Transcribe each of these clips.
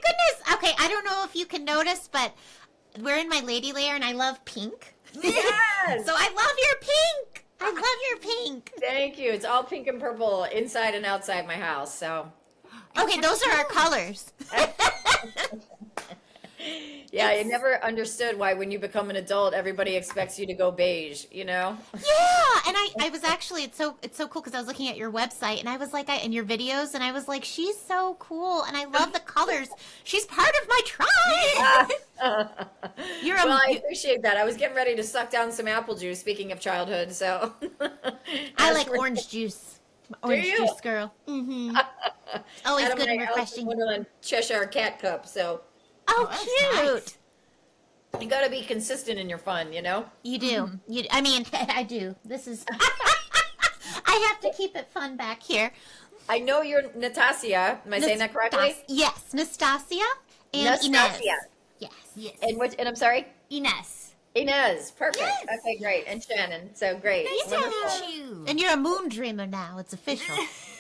goodness. Okay, I don't know if you can notice, but we're in my lady layer and I love pink. Yes. So I love your pink. I love your pink. Thank you. It's all pink and purple inside and outside my house. So Okay, those are our colors. yeah, I never understood why when you become an adult, everybody expects you to go beige, you know? Yeah, and I was actually it's so cool because I was looking at your website and I was like and your videos and I was like she's so cool and I love the colors. She's part of my tribe. You're a Well, I appreciate that. I was getting ready to suck down some apple juice, speaking of childhood, so. I As like for- orange juice. Orange you? juice girl. Mm-hmm. Always out of good my and Alice in refreshing. Wonderland Cheshire cat cup, so Oh, that's cute. nice. you gotta be consistent in your fun, you know? You do. You. I mean, I do. This is. I have to keep it fun back here. I know you're Nastasia. Am I saying that correctly? Yes, Nastasia and Nastasia. Inez. Yes. Yes. And I'm sorry? Ines. Inez. Perfect. Yes. Okay, great. And Shannon. So great. Nice to Wonderful. meet you. And you're a moon dreamer now. It's official.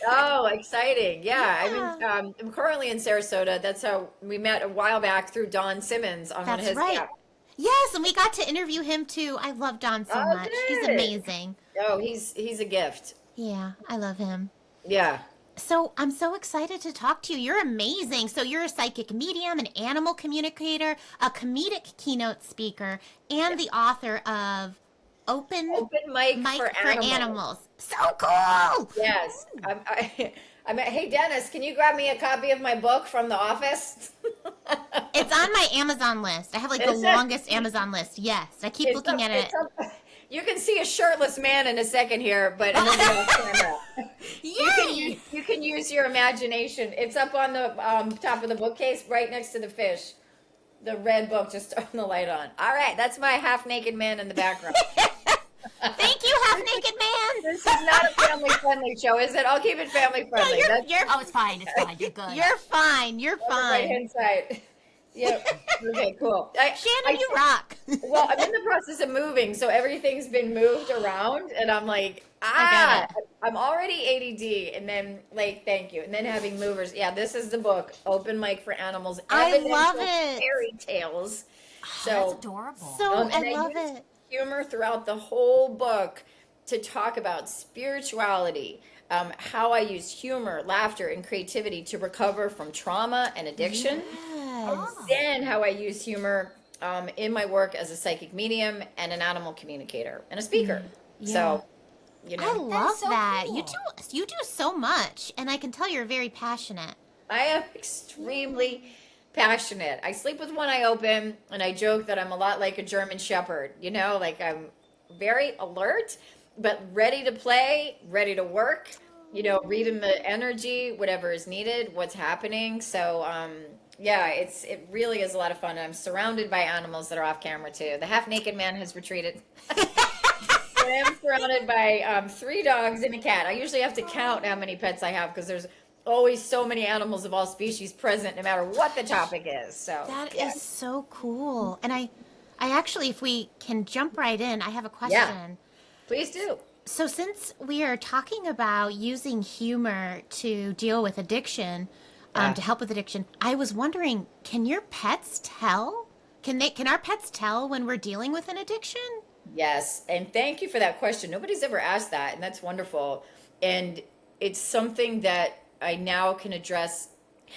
Oh, exciting. Yeah. Yeah. I'm currently in Sarasota. That's how we met a while back through Don Simmons on one of That's his right. camps. Yes, and we got to interview him too. I love Don so Oh, much. He's good. amazing. Oh, he's a gift. Yeah, I love him. Yeah. So I'm so excited to talk to you. You're amazing. So you're a psychic medium, an animal communicator, a comedic keynote speaker, and the author of Open Mic Mic for Animals. So cool. Yes. Hey, Dennis, can you grab me a copy of my book from the office? It's on my Amazon list. I have like the Is it? longest Amazon list. Yes, I keep looking at it. You can see a shirtless man in a second here, but nobody else can. You can use your imagination. It's up on the top of the bookcase, right next to the fish. The red book, just turn the light on. All right, that's my half-naked man in the background. Thank you, half naked man. This is not a family-friendly show, is it? I'll keep it family-friendly. You're Oh, it's fine. It's fine. You're good. you're fine. You're on the fine. right-hand side. Yeah. Okay, cool. Shannon, you rock. Well, I'm in the process of moving, so everything's been moved around, and I'm like, I get I'm already ADD, and then like, thank you, and then having movers. Yeah, this is the book, Open Mic for Animals. I Evidential love it. Fairy tales. That's So adorable. So and I love use it. humor throughout the whole book to talk about spirituality, how I use humor, laughter, and creativity to recover from trauma and addiction. Yes. Then how I use humor in my work as a psychic medium and an animal communicator and a speaker. Yeah. So, you I know, love so that. cool. You do so much, and I can tell you're very passionate. I am extremely passionate. I sleep with one eye open, and I joke that I'm a lot like a German shepherd, you know, like I'm very alert, but ready to play, ready to work, you know, reading the energy, whatever is needed, what's happening. So, yeah, it really is a lot of fun. And I'm surrounded by animals that are off camera too. The half naked man has retreated. I am surrounded by 3 dogs and a cat. I usually have to count how many pets I have because there's always so many animals of all species present, no matter what the topic is. So That is yeah. so cool. And I actually, if we can jump right in, I have a question. Please do. So since we are talking about using humor to deal with addiction, to help with addiction, I was wondering, can your pets tell? Can our pets tell when we're dealing with an addiction? Yes, and thank you for that question. Nobody's ever asked that, and that's wonderful. And it's something that I now can address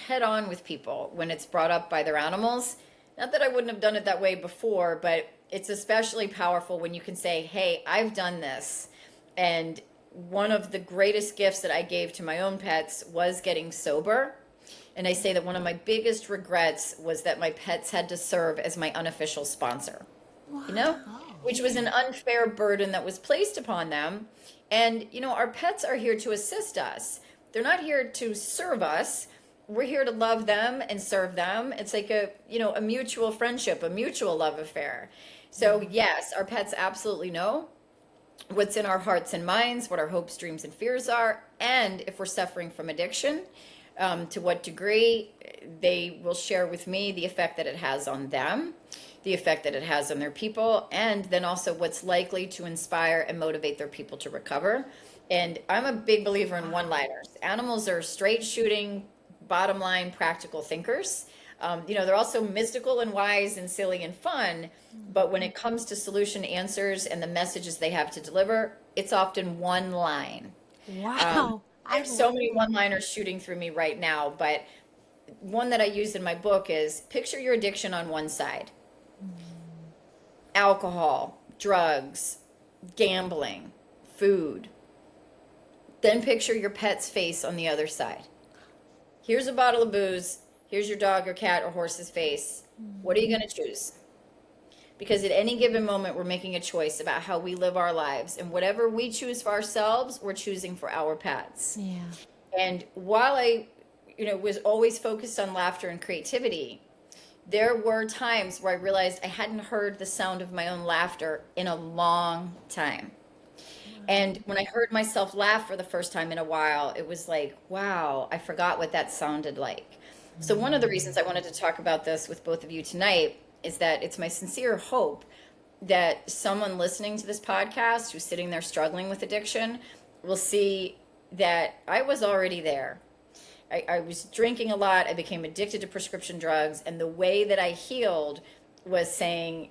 head on with people when it's brought up by their animals. Not that I wouldn't have done it that way before, but it's especially powerful when you can say, hey, I've done this. And one of the greatest gifts that I gave to my own pets was getting sober. And I say that one of my biggest regrets was that my pets had to serve as my unofficial sponsor, you know, which was an unfair burden that was placed upon them. And, you know, our pets are here to assist us. They're not here to serve us. We're here to love them and serve them. It's like a mutual friendship, a mutual love affair. So yes, our pets absolutely know what's in our hearts and minds, what our hopes, dreams, and fears are. And if we're suffering from addiction, to what degree, they will share with me the effect that it has on them, the effect that it has on their people, and then also what's likely to inspire and motivate their people to recover. And I'm a big believer in one-liners. Animals are straight shooting, bottom line, practical thinkers. They're also mystical and wise and silly and fun, but when it comes to solution answers and the messages they have to deliver, it's often one line. Wow. I have so many one-liners shooting through me right now, but one that I use in my book is picture your addiction on one side. Alcohol, drugs, gambling, food. Then picture your pet's face on the other side. Here's a bottle of booze. Here's your dog or cat or horse's face. What are you going to choose? Because at any given moment, we're making a choice about how we live our lives. And whatever we choose for ourselves, we're choosing for our pets. Yeah. And while I, was always focused on laughter and creativity, there were times where I realized I hadn't heard the sound of my own laughter in a long time. And when I heard myself laugh for the first time in a while, it was like, wow, I forgot what that sounded like. So one of the reasons I wanted to talk about this with both of you tonight is that it's my sincere hope that someone listening to this podcast who's sitting there struggling with addiction will see that I was already there. I was drinking a lot. I became addicted to prescription drugs. And the way that I healed was saying,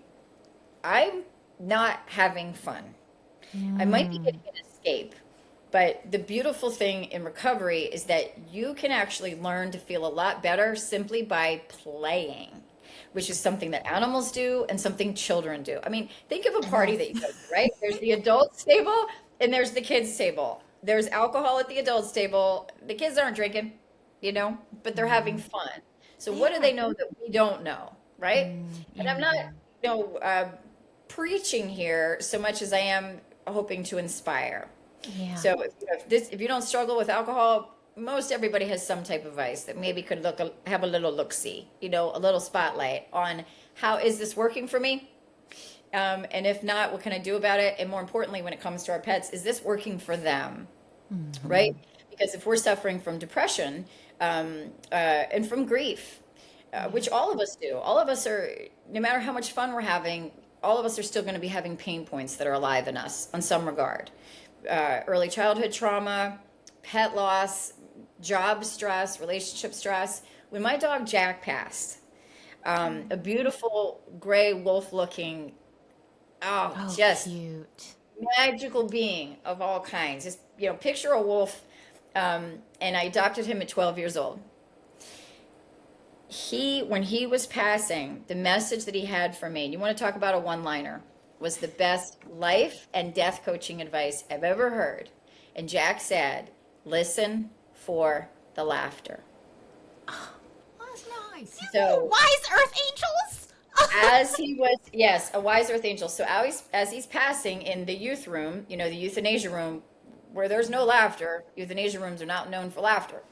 I'm not having fun. I might be getting an escape. But the beautiful thing in recovery is that you can actually learn to feel a lot better simply by playing, which is something that animals do and something children do. I mean, think of a party that you go to, right? There's the adults table and there's the kids table. There's alcohol at the adults table. The kids aren't drinking, but they're having fun. So what do they know that we don't know, right? And I'm not, preaching here so much as I am hoping to inspire. Yeah. So if you don't struggle with alcohol, most everybody has some type of vice that maybe could have a little look-see, a little spotlight on how is this working for me? And if not, what can I do about it? And more importantly, when it comes to our pets, is this working for them? Right? Because if we're suffering from depression and from grief, which all of us do, all of us are, no matter how much fun we're having, all of us are still going to be having pain points that are alive in us on some regard. Early childhood trauma, pet loss, job stress, relationship stress. When my dog Jack passed, a beautiful gray wolf looking, just cute. magical being of all kinds. Just, picture a wolf. And I adopted him at 12 years old. When he was passing, the message that he had for me, and you want to talk about a one-liner, was the best life and death coaching advice I've ever heard. And Jack said, listen for the laughter. Oh, that's nice. So Wise Earth Angels? as he was, yes, a wise earth angel. So as he's passing in the youth room, the euthanasia room, where there's no laughter, euthanasia rooms are not known for laughter.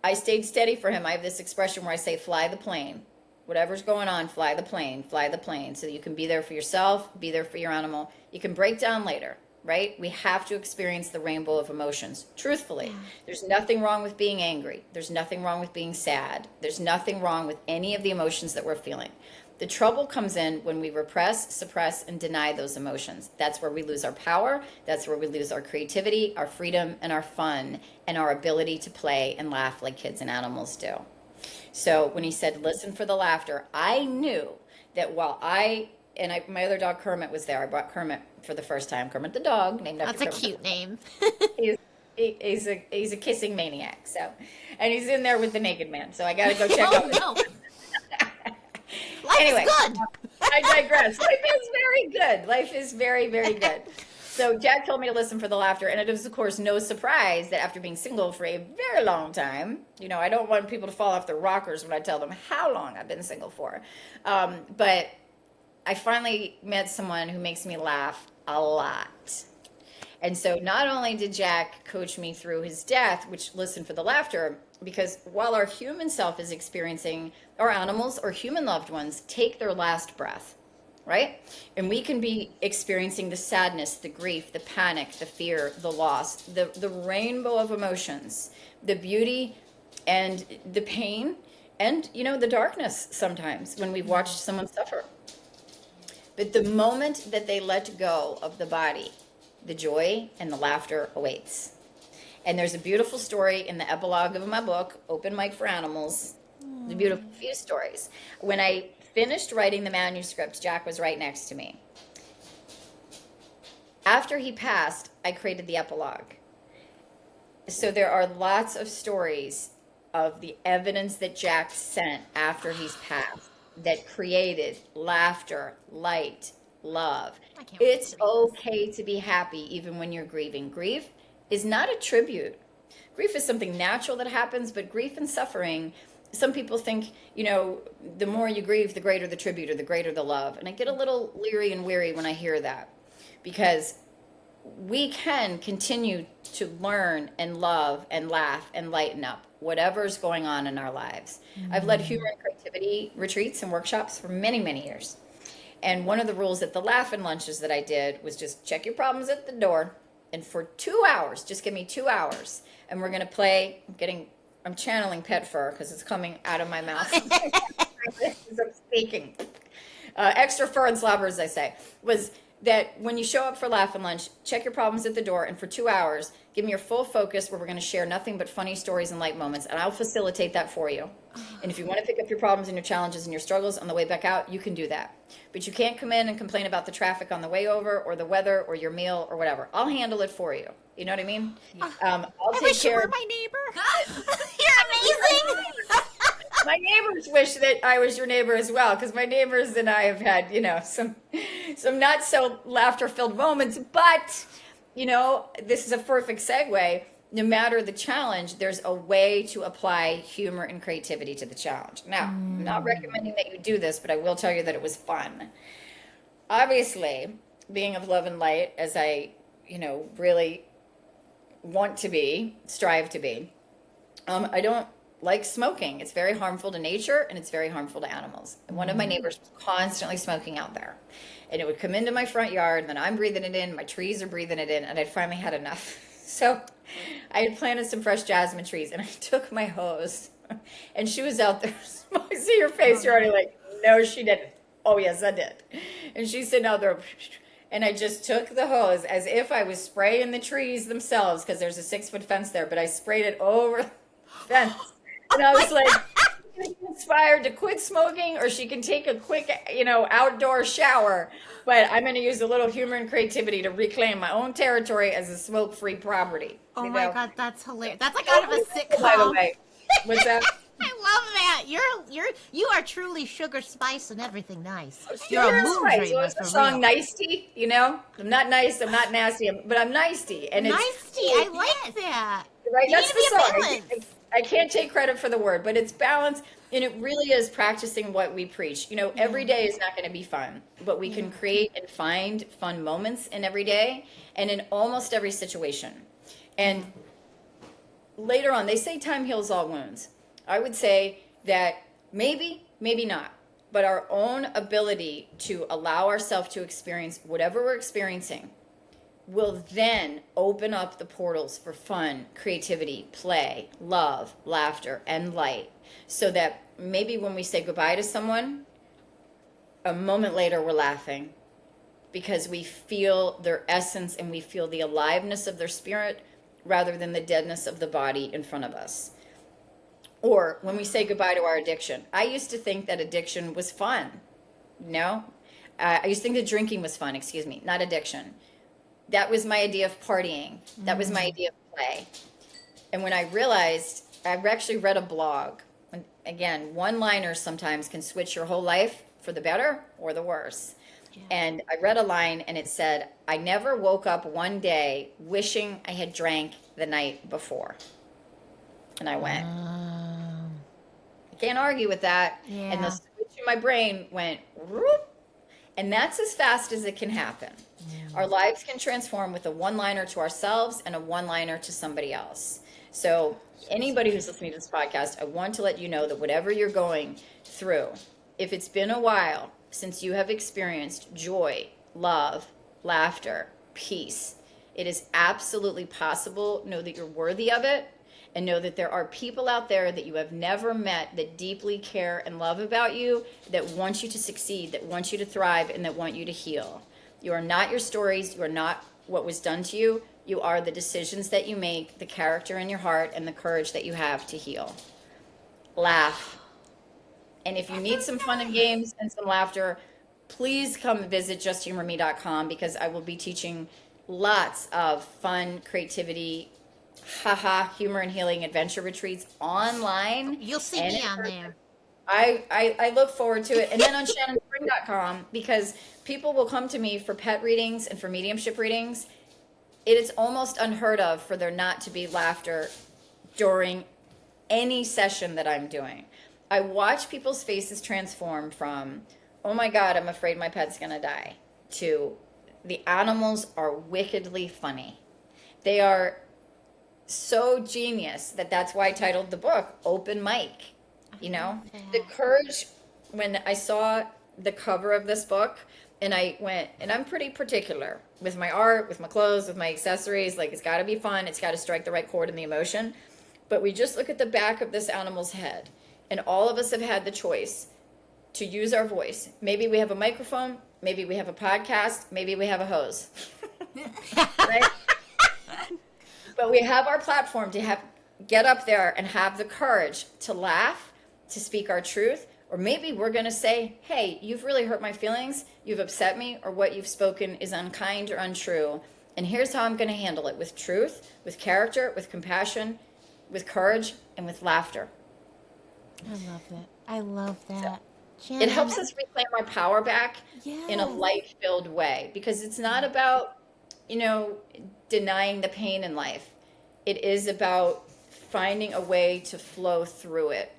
I stayed steady for him. I have this expression where I say, fly the plane. Whatever's going on, fly the plane, so you can be there for yourself, be there for your animal. You can break down later, right? We have to experience the rainbow of emotions. Truthfully, there's nothing wrong with being angry. There's nothing wrong with being sad. There's nothing wrong with any of the emotions that we're feeling. The trouble comes in when we repress, suppress, and deny those emotions. That's where we lose our power. That's where we lose our creativity, our freedom, and our fun, and our ability to play and laugh like kids and animals do. So when he said, listen for the laughter, I knew that my other dog Kermit was there. I brought Kermit for the first time. Kermit the dog, named after That's a Kermit. cute name. He's a kissing maniac. So, and he's in there with the naked man. So I got to go check out. No. Life Anyway, is good. I digress. Life is very good. Life is very, very good. So Jack told me to listen for the laughter, and it is, of course, no surprise that after being single for a very long time, I don't want people to fall off their rockers when I tell them how long I've been single for. But I finally met someone who makes me laugh a lot. And so not only did Jack coach me through his death, which listen for the laughter, because while our human self is experiencing, our animals or human loved ones take their last breath, right? And we can be experiencing the sadness, the grief, the panic, the fear, the loss, the rainbow of emotions, the beauty and the pain, and, the darkness sometimes when we've watched someone suffer. But the moment that they let go of the body, the joy and the laughter awaits. And there's a beautiful story in the epilogue of my book, Open Mic for Animals, The beautiful few stories. When I finished writing the manuscript, Jack was right next to me. After he passed, I created the epilogue. So there are lots of stories of the evidence that Jack sent after he's passed that created laughter, light, love. I can't wait It's to read this. okay to be happy even when you're grieving. Grief is not a tribute. Grief is something natural that happens, but grief and suffering, some people think, the more you grieve, the greater the tribute or the greater the love. And I get a little leery and weary when I hear that, because we can continue to learn and love and laugh and lighten up whatever's going on in our lives. I've led humor and creativity retreats and workshops for many, many years. And one of the rules at the Laugh and Lunches that I did was just check your problems at the door. And for 2 hours, just give me 2 hours. And we're going to play, I'm channeling pet fur because it's coming out of my mouth as I'm speaking. Extra fur and slobber, as I say, was that when you show up for Laugh and Lunch, check your problems at the door, and for 2 hours, give me your full focus where we're going to share nothing but funny stories and light moments, and I'll facilitate that for you. And if you want to pick up your problems and your challenges and your struggles on the way back out, you can do that. But you can't come in and complain about the traffic on the way over or the weather or your meal or whatever. I'll handle it for you. You know what I mean? I'll I take wish you care were of my neighbor. You're amazing. my neighbors wish that I was your neighbor as well, because my neighbors and I have had, some not so laughter-filled moments, but, this is a perfect segue. No matter the challenge, there's a way to apply humor and creativity to the challenge. Now, I'm not recommending that you do this, but I will tell you that it was fun. Obviously, being of love and light, as I, really want to be, strive to be, I don't like smoking. It's very harmful to nature and it's very harmful to animals. And one of my neighbors was constantly smoking out there. And it would come into my front yard, and then I'm breathing it in, my trees are breathing it in, and I'd finally had enough. So I had planted some fresh jasmine trees, and I took my hose, and she was out there. I see your face, you're already like, no, she didn't. Oh, yes, I did. And she's sitting out there, and I just took the hose as if I was spraying the trees themselves, because there's a 6-foot fence there, but I sprayed it over the fence. And I was like, inspired to quit smoking, or she can take a quick, outdoor shower. But I'm going to use a little humor and creativity to reclaim my own territory as a smoke-free property. Oh my God, that's hilarious. That's like out of a sitcom. By the way, what's that? I love that. You are truly sugar spice and everything nice. You're Sugar a and moon spice. dreamer What's the for song real. Nice-ty, I'm not nice, I'm not nasty, but I'm nice-ty. And it's Nice tea. I like that. right. You That's need the to be a song. balance. I can't take credit for the word, but it's balance, and it really is practicing what we preach. Every day is not going to be fun, but we can create and find fun moments in every day and in almost every situation. And later on, they say time heals all wounds. I would say that maybe not, but our own ability to allow ourselves to experience whatever we're experiencing will then open up the portals for fun, creativity, play, love, laughter, and light. So that maybe when we say goodbye to someone, a moment later we're laughing because we feel their essence and we feel the aliveness of their spirit rather than the deadness of the body in front of us. Or when we say goodbye to our addiction. I used to think that addiction was fun. I used to think that drinking was fun, not addiction. That was my idea of partying. That was my idea of play. And when I realized, I've actually read a blog. And again, one-liners sometimes can switch your whole life for the better or the worse. Yeah. And I read a line and it said, I never woke up one day wishing I had drank the night before. And I went, I can't argue with that. Yeah. And the switch in my brain went, whoop. And that's as fast as it can happen. Our lives can transform with a one-liner to ourselves and a one-liner to somebody else. So anybody who's listening to this podcast, I want to let you know that whatever you're going through, if it's been a while since you have experienced joy, love, laughter, peace, it is absolutely possible. Know that you're worthy of it, and know that there are people out there that you have never met that deeply care and love about you, that want you to succeed, that want you to thrive, and that want you to heal. You are not your stories. You are not what was done to you. You are the decisions that you make, the character in your heart, and the courage that you have to heal. Laugh, And if you need some fun and games and some laughter, please come visit justhumorme.com, because I will be teaching lots of fun, creativity, humor and healing adventure retreats online. You'll see and me in on person. there. I look forward to it. And then on shannonspring.com, because people will come to me for pet readings and for mediumship readings. It is almost unheard of for there not to be laughter during any session that I'm doing. I watch people's faces transform from, oh my God, I'm afraid my pet's gonna die, to the animals are wickedly funny. They are so genius that's why I titled the book Open Mic. You know, the courage, when I saw the cover of this book, and I went, and I'm pretty particular with my art, with my clothes, with my accessories. Like, it's got to be fun. It's got to strike the right chord in the emotion. But we just look at the back of this animal's head, and all of us have had the choice to use our voice. Maybe we have a microphone. Maybe we have a podcast. Maybe we have a hose. Right? But we have our platform to get up there and have the courage to laugh, to speak our truth. Or maybe we're going to say, hey, you've really hurt my feelings. You've upset me, or what you've spoken is unkind or untrue. And here's how I'm going to handle it: with truth, with character, with compassion, with courage, and with laughter. I love it. I love that. So, it helps us reclaim our power back in a Yes. light-filled way, because it's not about, denying the pain in life. It is about finding a way to flow through it.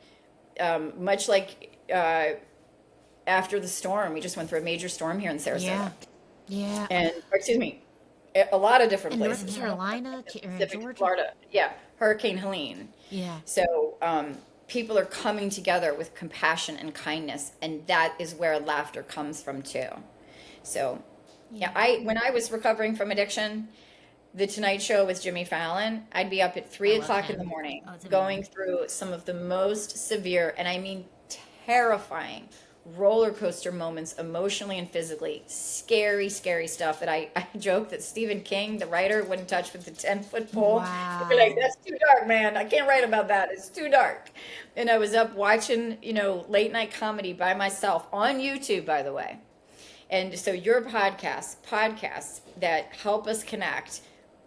Much like after the storm, we just went through a major storm here in Sarasota. Yeah. And, or excuse me, a lot of different In places. North Carolina, or in Pacific, Georgia. Florida. Yeah, Hurricane Helene. Yeah. So people are coming together with compassion and kindness, and that is where laughter comes from too. So, when I was recovering from addiction, the Tonight Show with Jimmy Fallon, I'd be up at 3:00 in the morning, going through some of the most severe, and I mean terrifying, roller coaster moments, emotionally and physically. Scary, scary stuff that I joke that Stephen King, the writer, wouldn't touch with the 10-foot pole. Wow. He'd be like, that's too dark, man. I can't write about that. It's too dark. And I was up watching, late night comedy by myself on YouTube, by the way. And so your podcasts that help us connect,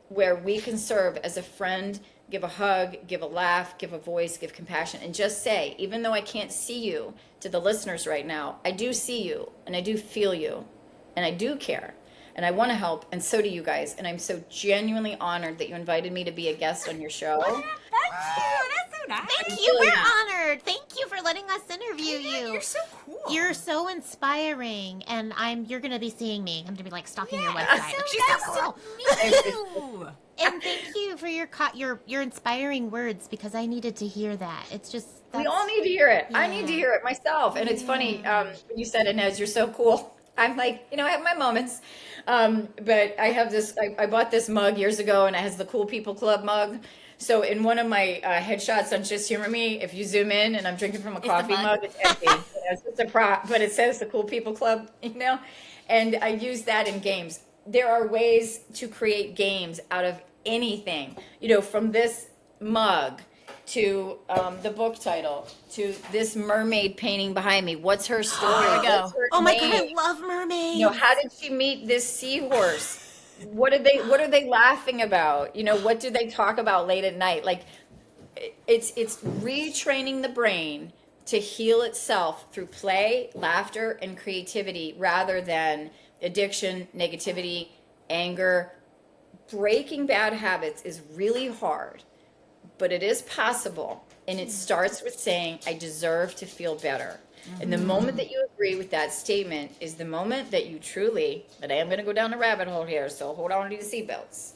where we can serve as a friend, give a hug, give a laugh, give a voice, give compassion, and just say, even though I can't see you, to the listeners right now, I do see you, and I do feel you, and I do care, and I want to help, and so do you guys. And I'm so genuinely honored that you invited me to be a guest on your show. Thank you. That's so nice. Thank you. We're honored. Thank you for letting us interview you. You're so cool. You're so inspiring, and you're gonna be seeing me. I'm gonna be like stalking your website. So She's nice so cool. to meet you. And thank you for your inspiring words, because I needed to hear that. It's just We all need to hear it. I Yeah. need to hear it myself. And it's funny, when you said, Inez, you're so cool. I'm like, I have my moments. But I have this, I bought this mug years ago, and it has the Cool People Club mug. So in one of my headshots on Just Humor Me, if you zoom in and I'm drinking from a coffee mug, it's empty. It's just a prop, but it says the Cool People Club, and I use that in games. There are ways to create games out of anything, from this mug to the book title to this mermaid painting behind me. What's her story? There we go. What's her Oh my god, name? I love mermaids. How did she meet this seahorse? What are they laughing about? What do they talk about late at night? Like, it's retraining the brain to heal itself through play, laughter, and creativity, rather than addiction, negativity, anger. Breaking bad habits is really hard, but it is possible. And it starts with saying, I deserve to feel better. And the moment that you agree with that statement is the moment that you truly, but I am going to go down a rabbit hole here, so hold on to your seatbelts.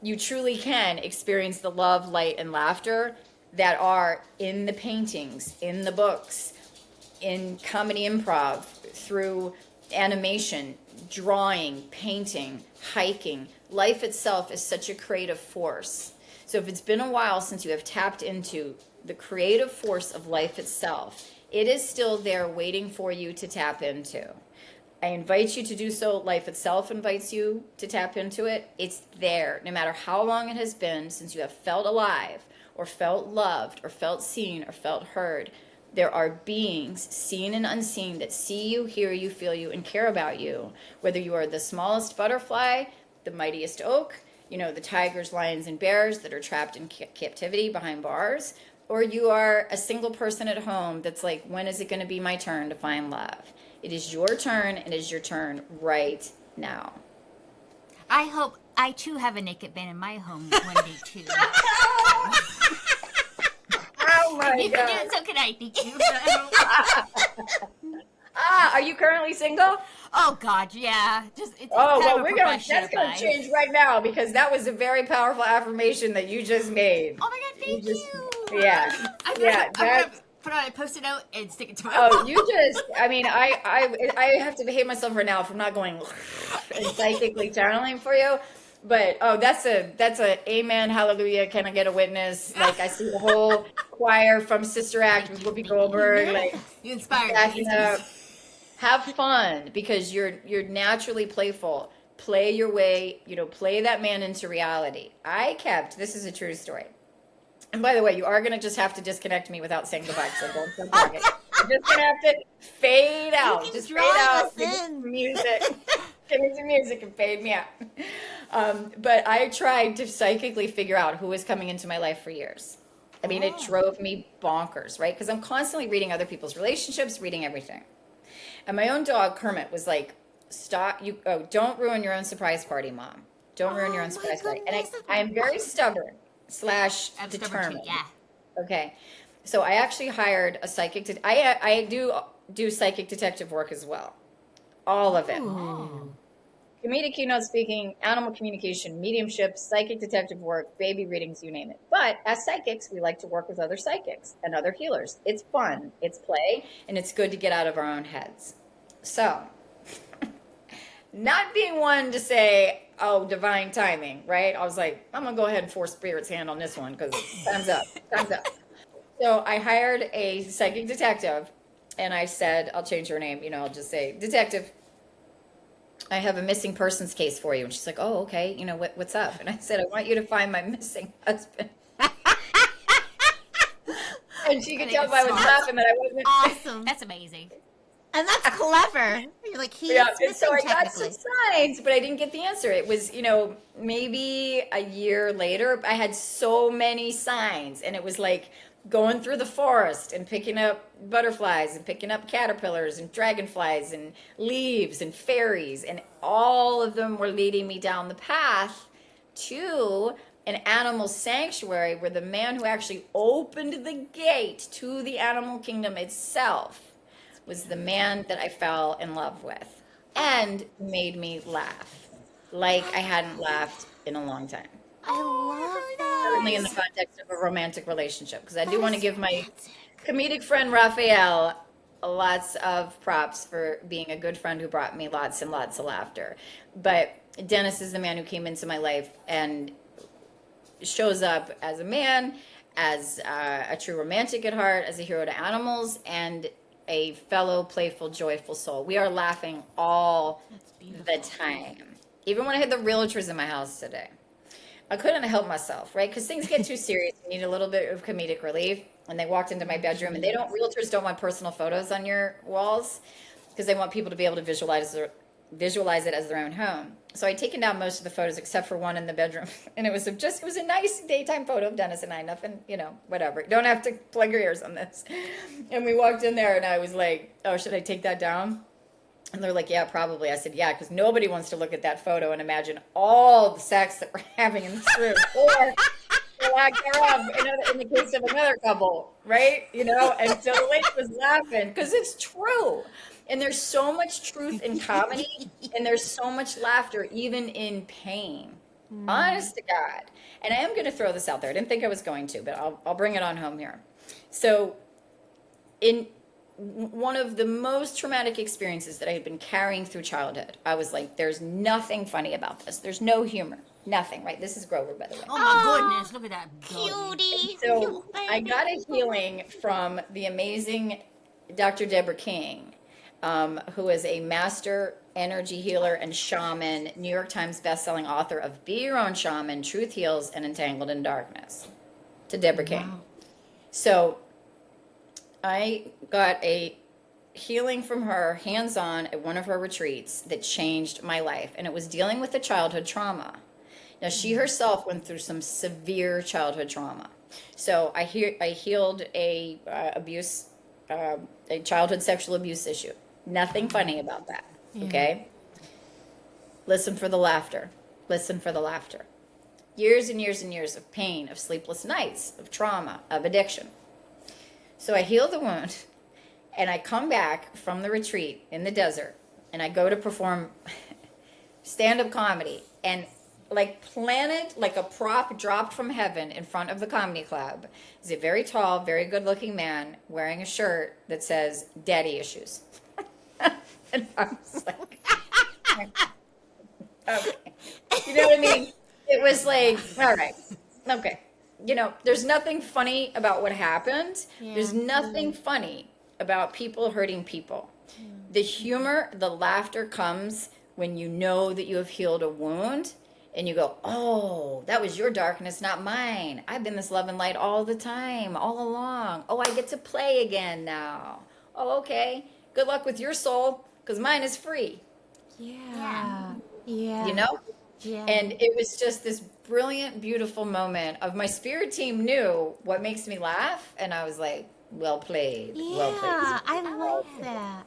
You truly can experience the love, light, and laughter that are in the paintings, in the books, in comedy improv, through animation, drawing, painting, hiking. Life itself is such a creative force. So if it's been a while since you have tapped into the creative force of life itself, it is still there waiting for you to tap into. I invite you to do so. Life itself invites you to tap into it. It's there, no matter how long it has been since you have felt alive or felt loved or felt seen or felt heard. There are beings, seen and unseen, that see you, hear you, feel you, and care about you. Whether you are the smallest butterfly, the mightiest oak, the tigers, lions, and bears that are trapped in captivity behind bars, or you are a single person at home that's like, when is it going to be my turn to find love? It is your turn. It is your turn right now. I hope I too have a naked band in my home one day too. Oh my You can do God. it, so can I. Thank you. Are you currently single? Oh God, yeah. Just it's Oh, kind well, of a that's going to profession. change right now, because that was a very powerful affirmation that you just made. Oh my God, thank you. Yeah. I'm Yeah. gonna put on a post-it note and stick it to my Oh, wall. I mean, I have to behave myself right now from not going and psychically channeling for you. But that's a amen, hallelujah. Can I get a witness? Like, I see the whole choir from Sister Act with Whoopi Goldberg, like You inspired backing me. up. Have fun, because you're naturally playful. Play your way, play that man into reality. This is a true story. And by the way, you are going to just have to disconnect me without saying goodbye, so don't stop talking. You're just going to have to fade out. can Just fade drive out. us Give me in. some music. Give me some music and fade me out. But I tried to psychically figure out who was coming into my life for years. I mean, it drove me bonkers, right? Because I'm constantly reading other people's relationships, reading everything. And my own dog, Kermit, was like, stop, don't ruin your own surprise party, Mom. Don't ruin your own surprise party. And I am very stubborn / I'm stubborn determined. too, yeah. Okay. So I actually hired a psychic. I do psychic detective work as well. All of it. Comedic, keynote speaking, animal communication, mediumship, psychic detective work, baby readings, you name it. But as psychics, we like to work with other psychics and other healers. It's fun, it's play, and it's good to get out of our own heads. So, not being one to say, oh, divine timing, right? I was like, I'm going to go ahead and force Spirit's hand on this one, because time's up. Time's up. So I hired a psychic detective, and I said, I'll change her name. I'll just say, Detective, I have a missing persons case for you. And she's like, oh, okay. What's up? And I said, I want you to find my missing husband. And she could tell by I was laughing that I wasn't. Awesome. That's amazing. And that's clever. You're like, he's Yeah, and missing so I got some technically. signs, but I didn't get the answer. It was, maybe a year later, I had so many signs, and it was like going through the forest and picking up butterflies and picking up caterpillars and dragonflies and leaves and fairies, and all of them were leading me down the path to an animal sanctuary, where the man who actually opened the gate to the animal kingdom itself was the man that I fell in love with and made me laugh like I hadn't laughed in a long time. I love that. Certainly in the context of a romantic relationship, because I do want to give my comedic friend Raphael lots of props for being a good friend who brought me lots and lots of laughter. But Dennis is the man who came into my life and shows up as a man, as a true romantic at heart, as a hero to animals, and a fellow playful, joyful soul. We are laughing all the time. Even when I had the realtors in my house today, I couldn't help myself, right? Because things get too serious. You need a little bit of comedic relief. And they walked into my bedroom, and realtors don't want personal photos on your walls, because they want people to be able to visualize it as their own home. So I'd taken down most of the photos except for one in the bedroom. And it was a nice daytime photo of Dennis and I, nothing, whatever. You don't have to plug your ears on this. And we walked in there, and I was like, oh, should I take that down? And they're like, yeah, probably. I said, yeah, because nobody wants to look at that photo and imagine all the sex that we're having in this room. Or the lack thereof in the case of another couple, right? And so the lady was laughing, because it's true. And there's so much truth in comedy, and there's so much laughter, even in pain. Honest to God. And I am going to throw this out there. I didn't think I was going to, but I'll bring it on home here. So in one of the most traumatic experiences that I had been carrying through childhood, I was like, there's nothing funny about this. There's no humor. Nothing, right? This is Grover, by the way. Oh my goodness, look at that. Cutie. So I got a healing from the amazing Dr. Deborah King, who is a master energy healer and shaman, New York Times bestselling author of Be Your Own Shaman, Truth Heals, and Entangled in Darkness. To Deborah King. Wow. So I got a healing from her hands-on at one of her retreats that changed my life, and it was dealing with a childhood trauma. Now, she herself went through some severe childhood trauma. So I healed a childhood sexual abuse issue. Nothing funny about that. Okay. Listen for the laughter. Listen for the laughter. Years and years and years of pain, of sleepless nights, of trauma, of addiction. So I heal the wound, and I come back from the retreat in the desert, and I go to perform stand-up comedy, and like planted, like a prop dropped from heaven in front of the comedy club is a very tall, very good-looking man wearing a shirt that says "Daddy Issues," and I was like, okay, you know what I mean? It was like, all right, okay. You know, there's nothing funny about what happened. Yeah. There's nothing funny about people hurting people. Yeah. The humor, the laughter comes when you know that you have healed a wound and you go, oh, that was your darkness, not mine. I've been this love and light all the time, all along. Oh, I get to play again now. Oh, okay. Good luck with your soul, because mine is free. Yeah. Yeah. You know? Yeah. And it was just this brilliant, beautiful moment of my spirit team knew what makes me laugh. And I was like, well played. Yeah, well played. I love that.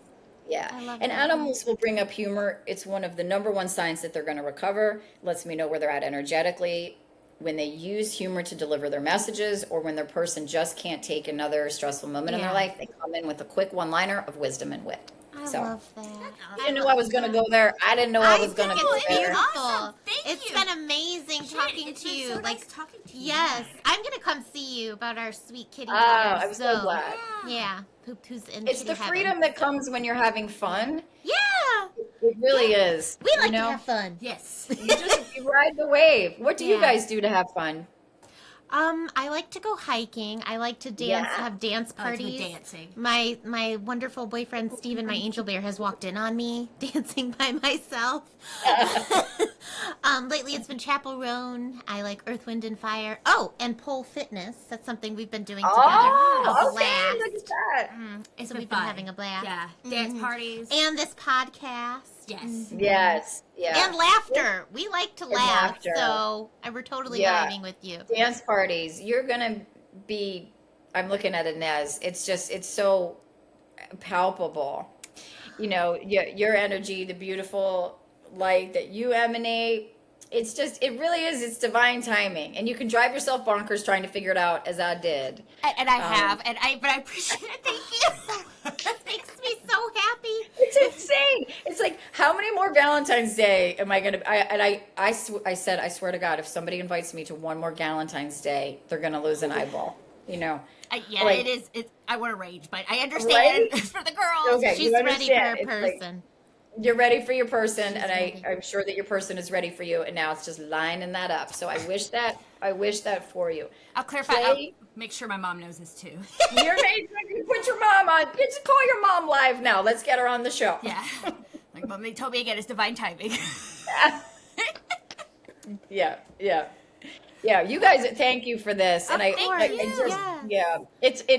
Yeah. I love And that. animals will bring up humor. It's one of the number one signs that they're going to recover. Lets me know where they're at energetically. When they use humor to deliver their messages, or when their person just can't take another stressful moment in their life, they come in with a quick one-liner of wisdom and wit. I love that. I didn't know I was going to go there. I didn't know I was going to go there. Beautiful. Awesome. Thank It's you. been amazing talking to you. So nice talking to you. Yes, I'm gonna come see you about our sweet kitty. Oh, daughter, I'm so glad. Yeah, who's in It's kitty the heaven. freedom that comes when you're having fun. Yeah, It really is. we like you know? to have fun. Yes. You ride the wave. What do you guys do to have fun? I like to go hiking. I like to dance, have dance parties. Dancing. My wonderful boyfriend Steven, my angel bear, has walked in on me dancing by myself. Lately it's been Chapel Roan. I like Earth, Wind, and Fire. Oh, and pole fitness. That's something we've been doing together. Oh, A okay. blast. Look at that. It's So been we've been fun. having a blast. Yeah. Dance parties. And this podcast. Yes. Yes. Yeah. And laughter. We like to laugh. laughter. So we're totally Yeah. vibing with you. Dance parties. You're gonna be. I'm looking at Inez. It's so palpable. You know, your energy, the beautiful light that you emanate. It really is. It's divine timing, and you can drive yourself bonkers trying to figure it out, as I did. And I have, but I appreciate it. Thank you. That makes me so happy. It's insane. It's like, how many more Valentine's Day am I gonna? I said, I swear to God, if somebody invites me to one more Valentine's Day, they're gonna lose an eyeball. You know. Like, it is. I want to rage, but I understand. Right? For the girls. Okay, She's you ready for understand. her It's like, person. you're ready for your person, and ready. I'm sure that your person is ready for you, and now it's just lining that up. So I wish that for you. I'll clarify. I'll make sure my mom knows this too. You put your mom on. Just call your mom live now. Let's get her on the show. Yeah. Like Mom, they told me again, it's divine timing. Yeah. You guys, thank you for this, and it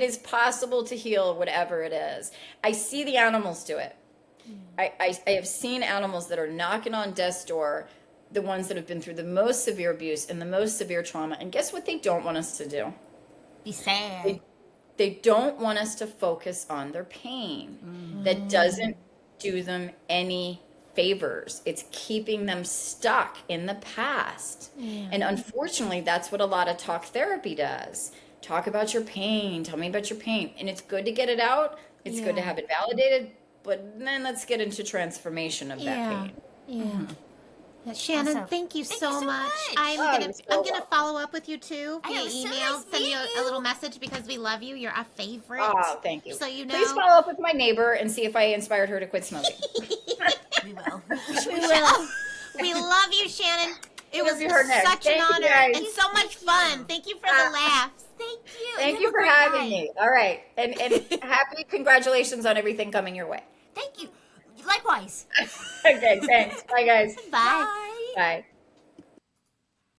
is possible to heal whatever it is. I see the animals do it. I have seen animals that are knocking on death's door, the ones that have been through the most severe abuse and the most severe trauma. And guess what they don't want us to do? Be sad. They don't want us to focus on their pain. Mm-hmm. That doesn't do them any favors. It's keeping them stuck in the past. Yeah. And unfortunately, that's what a lot of talk therapy does. Talk about your pain. Tell me about your pain. And it's good to get it out. It's good to have it validated. But then let's get into transformation of that pain. Yeah. Yeah, Shannon, Awesome. thank you so much. much. I'm gonna follow up with you too I via know, so email. nice Send you meeting a you. little message because we love you. You're a favorite. Oh, thank you. So you know. Please follow up with my neighbor and see if I inspired her to quit smoking. We will. We will. We love you, Shannon. It was Interview her next. such an Thank you, honor guys. and so much fun. Thank you for the laughs. Thank you. Thank Have you a for great having night. me. All right. And happy congratulations on everything coming your way. Thank you. Likewise. Okay, thanks. Bye, guys. Bye. Bye. Bye.